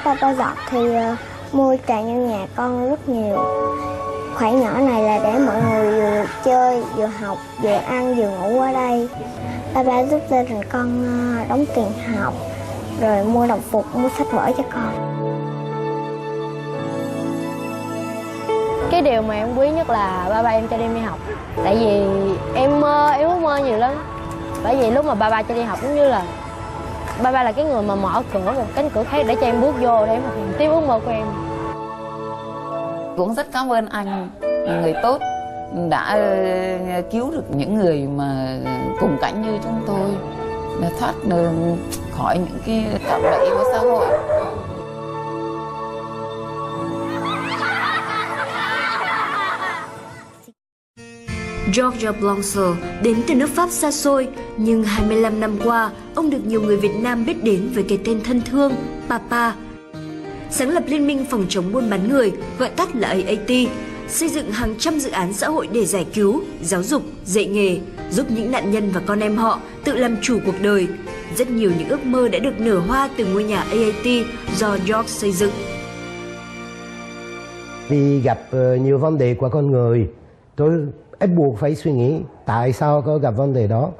có Papa Giọt thì mua tràn vô nhà con rất nhiều. Khoản nhỏ này là để mọi người vừa chơi, vừa học, vừa ăn, vừa ngủ ở đây. Papa giúp gia đình con đóng tiền học, rồi mua đồng phục, mua sách vở cho con. Cái điều mà em quý nhất là ba em cho đi học. Tại vì em ước mơ nhiều lắm. Bởi vì lúc mà ba cho đi học cũng như là ba là cái người mà mở cửa một cánh cửa khác để cho em bước vô để em thực hiện tiếp ước mơ của em. Cũng rất cảm ơn anh, người tốt, đã cứu được những người mà cùng cảnh như chúng tôi, để thoát khỏi những cái cạm bẫy của xã hội. George Blanchard đến từ nước Pháp xa xôi, nhưng 25 năm qua, ông được nhiều người Việt Nam biết đến với cái tên thân thương Papa. Sáng lập Liên minh phòng chống buôn bán người, gọi tắt là AAT, xây dựng hàng trăm dự án xã hội để giải cứu, giáo dục, dạy nghề, giúp những nạn nhân và con em họ tự làm chủ cuộc đời. Rất nhiều những ước mơ đã được nở hoa từ ngôi nhà AAT do George xây dựng. Vì gặp nhiều vấn đề của con người, tôi ép buộc phải suy nghĩ tại sao có gặp vấn đề đó.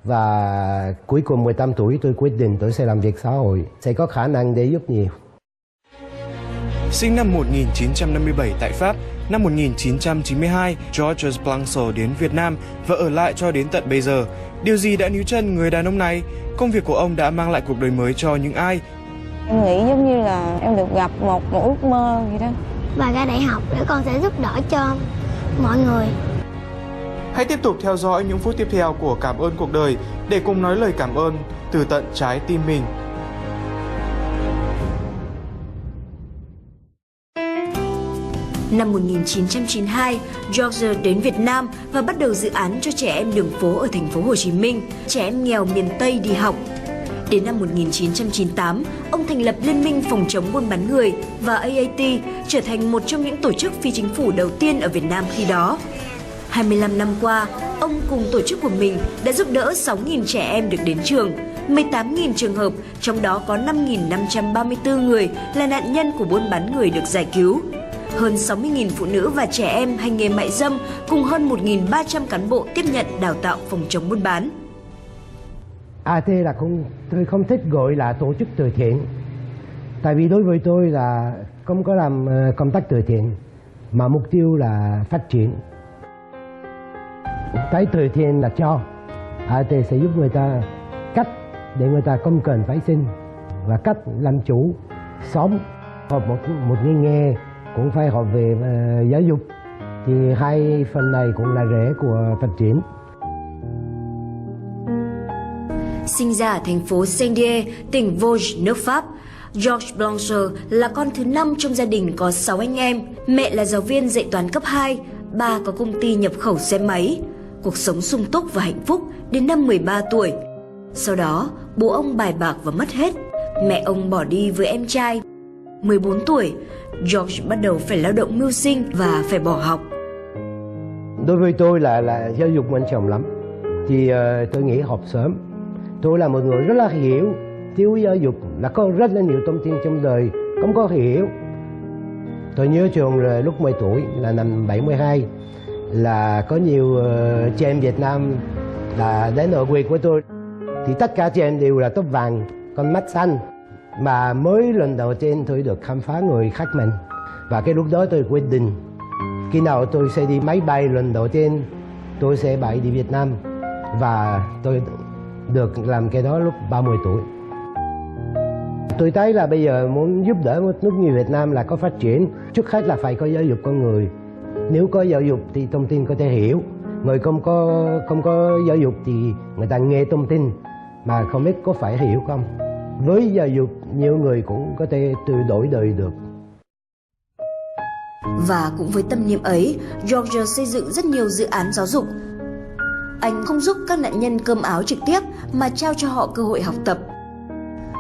Và cuối cùng 18 tuổi tôi quyết định tôi sẽ làm việc xã hội, sẽ có khả năng để giúp nhiều. Sinh năm 1957 tại Pháp, năm 1992, Georges Blanchard đến Việt Nam và ở lại cho đến tận bây giờ. Điều gì đã níu chân người đàn ông này? Công việc của ông đã mang lại cuộc đời mới cho những ai? Em nghĩ giống như là em được gặp một ước mơ gì đó. Và ra đại học để con sẽ giúp đỡ cho mọi người. Hãy tiếp tục theo dõi những phút tiếp theo của Cảm ơn cuộc đời để cùng nói lời cảm ơn từ tận trái tim mình. Năm 1992, George đến Việt Nam và bắt đầu dự án cho trẻ em đường phố ở thành phố Hồ Chí Minh, trẻ em nghèo miền Tây đi học. Đến năm 1998, ông thành lập Liên minh phòng chống buôn bán người và AAT trở thành một trong những tổ chức phi chính phủ đầu tiên ở Việt Nam khi đó. 25 năm qua, ông cùng tổ chức của mình đã giúp đỡ 6.000 trẻ em được đến trường, 18.000 trường hợp, trong đó có 5.534 người là nạn nhân của buôn bán người được giải cứu. Hơn 60.000 phụ nữ và trẻ em hành nghề mại dâm cùng hơn 1.300 cán bộ tiếp nhận đào tạo phòng chống buôn bán. AT là tôi không thích gọi là tổ chức từ thiện. Tại vì đối với tôi là không có làm công tác từ thiện, mà mục tiêu là phát triển. Cái từ thiện là cho. AT sẽ giúp người ta cách để người ta không cần phải xin, và cách làm chủ, sống. Học một cái nghề cũng phải học về giáo dục. Thì hai phần này cũng là rễ của phát triển. Sinh ra ở thành phố Saint-Dié, tỉnh Vosges, nước Pháp, George Blanchard là con thứ 5 trong gia đình có 6 anh em. Mẹ là giáo viên dạy toán cấp 2, ba có công ty nhập khẩu xe máy. Cuộc sống sung túc và hạnh phúc đến năm 13 tuổi. Sau đó, bố ông bài bạc và mất hết. Mẹ ông bỏ đi với em trai. 14 tuổi, George bắt đầu phải lao động mưu sinh và phải bỏ học. Đối với tôi là giáo dục quan trọng lắm. Thì tôi nghĩ học sớm. Tôi là một người rất là hiểu, thiếu giáo dục, là có rất là nhiều thông tin trong đời không có hiểu. Tôi nhớ trường lúc 10 tuổi là năm 72 là có nhiều chị em Việt Nam là đến ở quê của tôi. Thì tất cả chị em đều là tóc vàng, con mắt xanh. Mà mới lần đầu tiên tôi được khám phá người khác mình. Và cái lúc đó tôi quyết định khi nào tôi sẽ đi máy bay lần đầu tiên tôi sẽ bay đi Việt Nam. Và tôi được làm cái đó lúc 30 tuổi. Tôi thấy là bây giờ muốn giúp đỡ một nước như Việt Nam là có phát triển, trước hết là phải có giáo dục con người. Nếu có giáo dục thì thông tin có thể hiểu. Người không có giáo dục thì người ta nghe thông tin mà không biết có phải hiểu không. Với giáo dục, nhiều người cũng có thể tự đổi đời được. Và cũng với tâm niệm ấy, George xây dựng rất nhiều dự án giáo dục. Anh không giúp các nạn nhân cơm áo trực tiếp mà trao cho họ cơ hội học tập.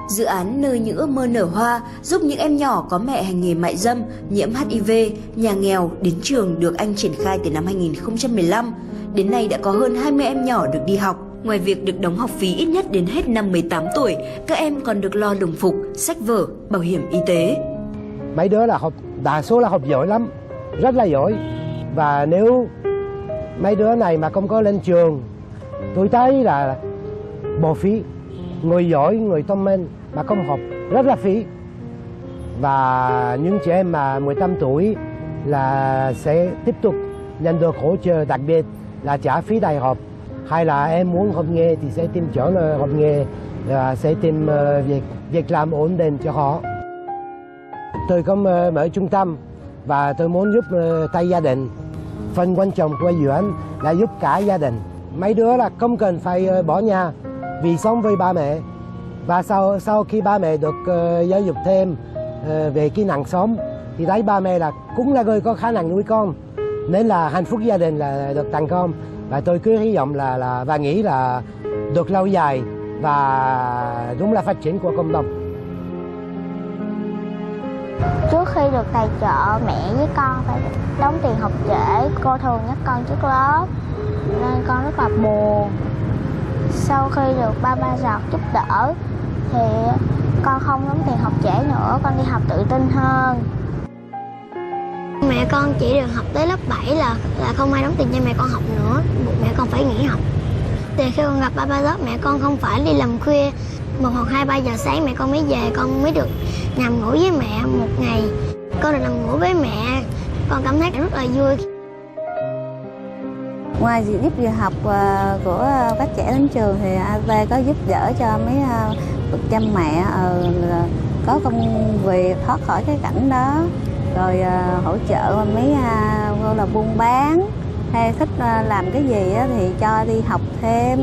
Dự án Nơi những ước mơ nở hoa giúp những em nhỏ có mẹ hành nghề mại dâm, nhiễm HIV, nhà nghèo đến trường được anh triển khai từ năm 2015. Đến nay đã có hơn 20 em nhỏ được đi học. Ngoài việc được đóng học phí ít nhất đến hết năm 18 tuổi, các em còn được lo đồng phục, sách vở, bảo hiểm y tế. Mấy đứa là đa số là học giỏi lắm, rất là giỏi. Và nếu mấy đứa này mà không có lên trường, tôi thấy là bỏ phí. Người giỏi, người thông minh mà không học rất là phí. Và những trẻ em mà 18 tuổi là sẽ tiếp tục nhận được hỗ trợ, đặc biệt là trả phí đại học. Hay là em muốn học nghề thì sẽ tìm chỗ học nghề, sẽ tìm việc làm ổn định cho họ. Tôi có mở trung tâm và tôi muốn giúp tay gia đình. Phần quan trọng của dự án là giúp cả gia đình. Mấy đứa là không cần phải bỏ nhà vì sống với ba mẹ. Và sau khi ba mẹ được giáo dục thêm về kỹ năng sống thì thấy ba mẹ là cũng là người có khả năng nuôi con. Nên là hạnh phúc gia đình là được thành công. Và tôi cứ hy vọng là và nghĩ là được lâu dài và đúng là phát triển của cộng đồng. Trước khi được tài trợ, mẹ với con phải đóng tiền học trễ. Cô thường nhắc con trước lớp nên con rất là buồn. Sau khi được ba giọt giúp đỡ thì con không đóng tiền học trễ nữa, con đi học tự tin hơn. Mẹ con chỉ được học tới lớp 7 là không ai đóng tiền cho mẹ con học nữa, buộc mẹ con phải nghỉ học. Từ khi con gặp ba lớp, mẹ con không phải đi làm khuya, 1 hoặc 2, 3 giờ sáng mẹ con mới về, con mới được nằm ngủ với mẹ một ngày. Con được nằm ngủ với mẹ, con cảm thấy rất là vui. Ngoài việc giúp việc học của các trẻ đến trường thì AV có giúp đỡ cho mấy bậc cha mẹ có công việc thoát khỏi cái cảnh đó, rồi hỗ trợ mấy là buôn bán hay thích làm cái gì thì cho đi học thêm,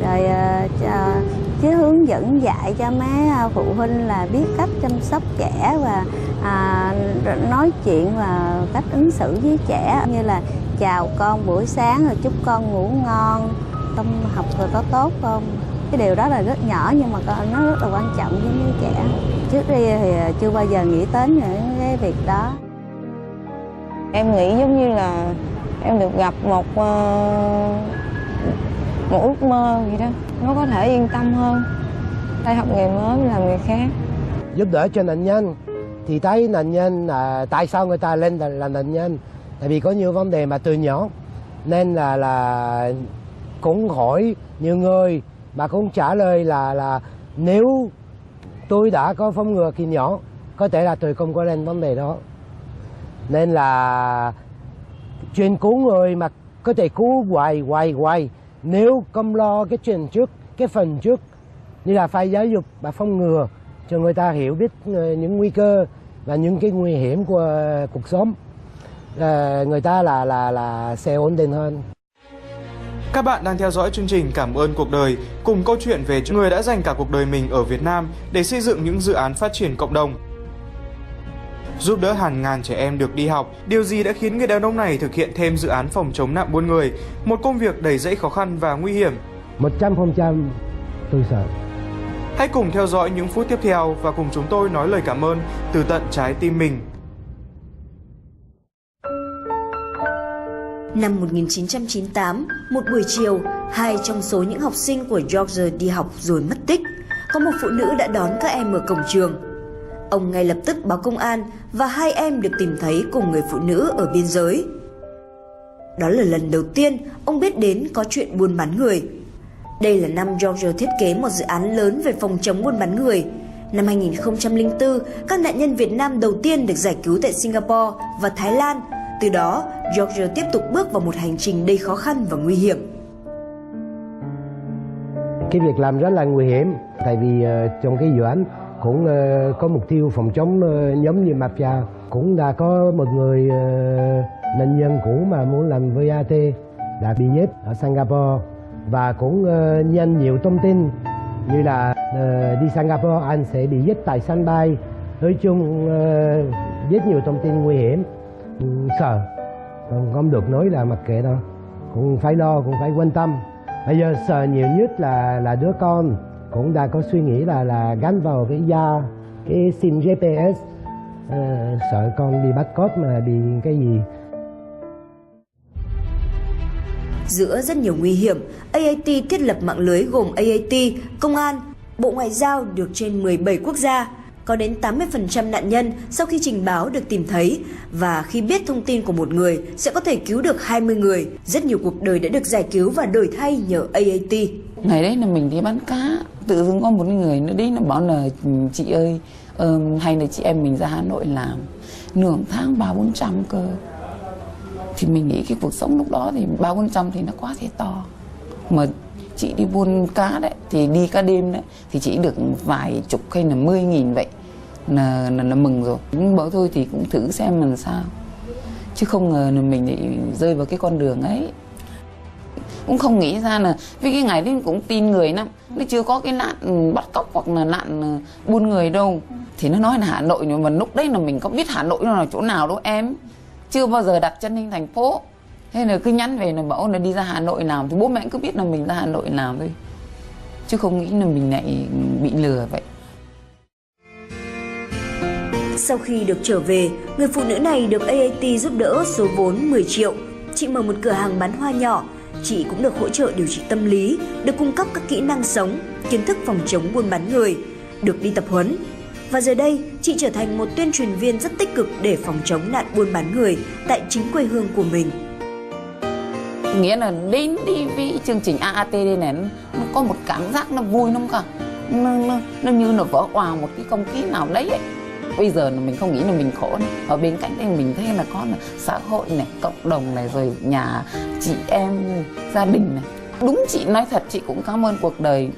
rồi chứ hướng dẫn dạy cho mấy phụ huynh là biết cách chăm sóc trẻ và nói chuyện và cách ứng xử với trẻ, như là chào con buổi sáng rồi chúc con ngủ ngon, tâm học rồi có tốt không. Cái điều đó là rất nhỏ nhưng mà nó rất là quan trọng với mấy trẻ. Trước đây thì chưa bao giờ nghĩ đến những cái việc đó. Em nghĩ giống như là em được gặp một ước mơ gì đó, nó có thể yên tâm hơn. Đây học nghề mới làm nghề khác. Giúp đỡ cho nạn nhân thì thấy nạn nhân tại sao người ta lên là nạn nhân, tại vì có nhiều vấn đề mà từ nhỏ nên là cũng hỏi nhiều người mà cũng trả lời là nếu tôi đã có phòng ngừa khi nhỏ có thể là tôi không có lên vấn đề đó. Nên là chuyện cứu người mà có thể cứu hoài nếu không lo cái chuyện trước, cái phần trước, như là phải giáo dục và phòng ngừa cho người ta hiểu biết những nguy cơ và những cái nguy hiểm của cuộc sống, người ta là sẽ ổn định hơn. Các bạn đang theo dõi chương trình Cảm ơn cuộc đời, cùng câu chuyện về người đã dành cả cuộc đời mình ở Việt Nam để xây dựng những dự án phát triển cộng đồng, giúp đỡ hàng ngàn trẻ em được đi học. Điều gì đã khiến người đàn ông này thực hiện thêm dự án phòng chống nạn buôn người, một công việc đầy dẫy khó khăn và nguy hiểm? 100% tôi sợ. Hãy cùng theo dõi những phút tiếp theo và cùng chúng tôi nói lời cảm ơn từ tận trái tim mình. Năm 1998, một buổi chiều, 2 trong số những học sinh của George đi học rồi mất tích. Có một phụ nữ đã đón các em ở cổng trường. Ông ngay lập tức báo công an và 2 em được tìm thấy cùng người phụ nữ ở biên giới. Đó là lần đầu tiên ông biết đến có chuyện buôn bán người. Đây là năm George thiết kế một dự án lớn về phòng chống buôn bán người. Năm 2004, các nạn nhân Việt Nam đầu tiên được giải cứu tại Singapore và Thái Lan. Từ đó, George tiếp tục bước vào một hành trình đầy khó khăn và nguy hiểm. Cái việc làm rất là nguy hiểm, tại vì trong cái dự án cũng có mục tiêu phòng chống nhóm như mafia. Cũng đã có một người nạn nhân cũ mà muốn làm VAT đã bị giết ở Singapore, và cũng nhận nhiều thông tin như là đi Singapore anh sẽ bị giết tại sân bay. Nói chung rất nhiều thông tin nguy hiểm, sợ, không được nói là mặc kệ đâu, cũng phải lo, cũng phải quan tâm. Bây giờ sợ nhiều nhất là đứa con cũng đã có suy nghĩ là gắn vào cái da, cái sim GPS, sợ con bị bắt cóc mà bị cái gì. Giữa rất nhiều nguy hiểm, AAT thiết lập mạng lưới gồm AAT, Công an, Bộ Ngoại giao được trên 17 quốc gia. Có đến 80% nạn nhân sau khi trình báo được tìm thấy, và khi biết thông tin của một người sẽ có thể cứu được 20 người. Rất nhiều cuộc đời đã được giải cứu và đổi thay nhờ AAT. Ngày đấy là mình đi bán cá, tự dưng có một người nữa đấy, nó bảo là chị ơi, hay là chị em mình ra Hà Nội làm nửa tháng 300-400 cơ. Thì mình nghĩ cái cuộc sống lúc đó thì 300-400 thì nó quá thể to. Mà chị đi buôn cá đấy, thì đi cá đêm đấy, thì chỉ được vài chục hay là 10.000 vậy là mừng rồi. Bảo thôi thì cũng thử xem làm sao. Chứ không ngờ là mình lại rơi vào cái con đường ấy. Cũng không nghĩ ra là, vì cái ngày đấy cũng tin người lắm. Nó chưa có cái nạn bắt cóc hoặc là nạn buôn người đâu. Thì nó nói là Hà Nội, nhưng mà lúc đấy là mình có biết Hà Nội nó là chỗ nào đâu em. Chưa bao giờ đặt chân lên thành phố. Thế là cứ nhắn về là bảo là đi ra Hà Nội làm. Thì bố mẹ cứ biết là mình ra Hà Nội làm thôi. Chứ không nghĩ là mình lại bị lừa vậy. Sau khi được trở về, người phụ nữ này được AAT giúp đỡ số vốn 10 triệu. Chị mở một cửa hàng bán hoa nhỏ. Chị cũng được hỗ trợ điều trị tâm lý, được cung cấp các kỹ năng sống, kiến thức phòng chống buôn bán người, được đi tập huấn. Và giờ đây, chị trở thành một tuyên truyền viên rất tích cực để phòng chống nạn buôn bán người tại chính quê hương của mình. Nghĩa là đến đi với chương trình AAT đây này, nó có một cảm giác nó vui lắm cả. Nó như là vỡ òa một cái không khí nào đấy ấy. Bây giờ là mình không nghĩ là mình khổ nữa. Ở bên cạnh đây mình thấy là có là xã hội này, cộng đồng này, rồi nhà chị em, gia đình này. Đúng, chị nói thật, chị cũng cảm ơn cuộc đời.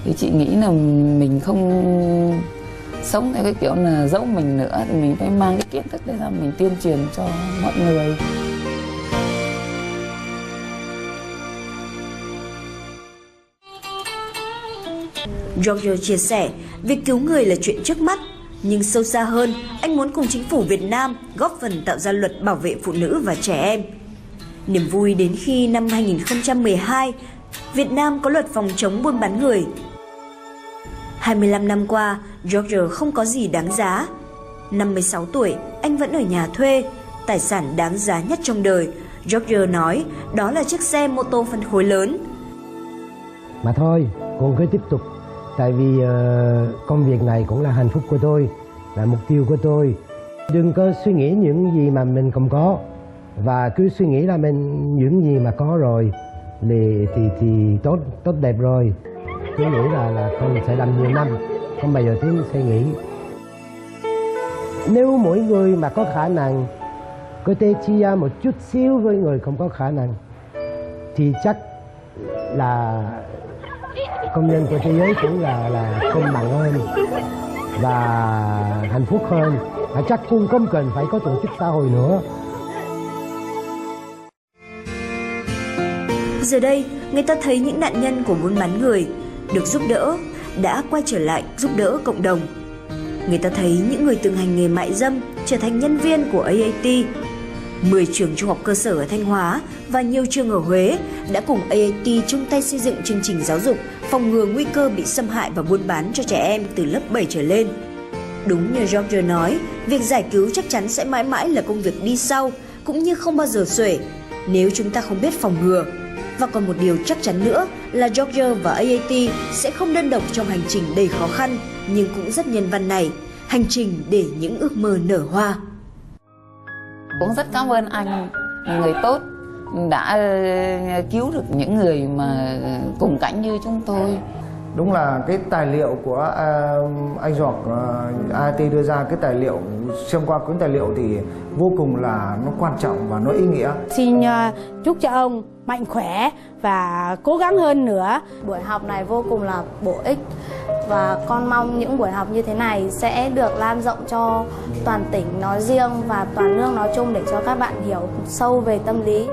Thì chị nghĩ là mình không sống theo cái kiểu là giấu mình nữa, thì mình phải mang cái kiến thức đấy ra mình tuyên truyền cho mọi người. George chia sẻ, việc cứu người là chuyện trước mắt, nhưng sâu xa hơn, anh muốn cùng chính phủ Việt Nam góp phần tạo ra luật bảo vệ phụ nữ và trẻ em. Niềm vui đến khi năm 2012, Việt Nam có luật phòng chống buôn bán người. 25 năm qua, George không có gì đáng giá. 56 tuổi, anh vẫn ở nhà thuê. Tài sản đáng giá nhất trong đời, George nói, đó là chiếc xe mô tô phân khối lớn. Mà thôi, con cứ tiếp tục. Tại vì công việc này cũng là hạnh phúc của tôi, là mục tiêu của tôi. Đừng có suy nghĩ những gì mà mình không có, và cứ suy nghĩ là mình những gì mà có rồi thì tốt đẹp rồi. Tôi nghĩ là con sẽ làm nhiều năm, không bao giờ tiếng suy nghĩ. Nếu mỗi người mà có khả năng có thể chia một chút xíu với người không có khả năng, thì chắc là công nhân của thế giới cũng là công bằng hơn và hạnh phúc hơn. Và chắc cũng không cần phải có tổ chức xã hội nữa. Giờ đây, người ta thấy những nạn nhân của buôn bán người được giúp đỡ đã quay trở lại giúp đỡ cộng đồng. Người ta thấy những người từng hành nghề mại dâm trở thành nhân viên của AAT. 10 trường trung học cơ sở ở Thanh Hóa và nhiều trường ở Huế đã cùng AAT chung tay xây dựng chương trình giáo dục phòng ngừa nguy cơ bị xâm hại và buôn bán cho trẻ em từ lớp 7 trở lên. Đúng như George nói, việc giải cứu chắc chắn sẽ mãi mãi là công việc đi sau, cũng như không bao giờ xuể nếu chúng ta không biết phòng ngừa. Và còn một điều chắc chắn nữa là George và AAT sẽ không đơn độc trong hành trình đầy khó khăn nhưng cũng rất nhân văn này, hành trình để những ước mơ nở hoa. Cũng rất cảm ơn anh, người tốt, đã cứu được những người mà cùng cảnh như chúng tôi. Đúng là cái tài liệu của anh George AAT đưa ra, cái tài liệu, xem qua cuốn tài liệu thì vô cùng là nó quan trọng và nó ý nghĩa. Xin chúc cho ông mạnh khỏe và cố gắng hơn nữa. Buổi học này vô cùng là bổ ích và con mong những buổi học như thế này sẽ được lan rộng cho toàn tỉnh nói riêng và toàn nước nói chung để cho các bạn hiểu sâu về tâm lý.